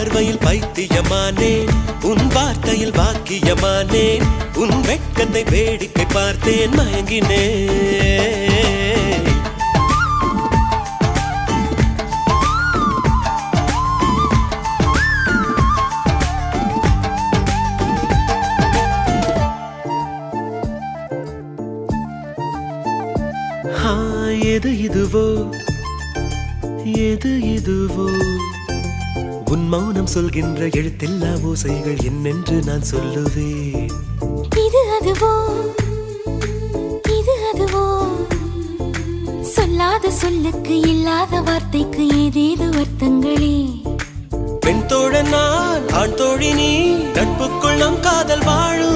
பார்வையில் பைத்தியமானேன், உன் வார்த்தையில் வாக்கியமானேன், உன் வெட்கத்தை வேடிக்கை பார்த்தேன் மயங்கினேன். எது இதுவோ எது இதுவோ, உன் மௌனம் சொல்கின்ற எழுத்தில்லா ஓசைகள் என்னென்று நான் சொல்லுவேன். இது அதுவோ இது அதுவோ, சொல்லாத சொல்லுக்கு இல்லாத வார்த்தைக்கு ஏதேது அர்த்தங்களே. பெண் தோழன் நான், ஆண் தோழி நீ, நட்புக்குள் நம் காதல் வாழும்.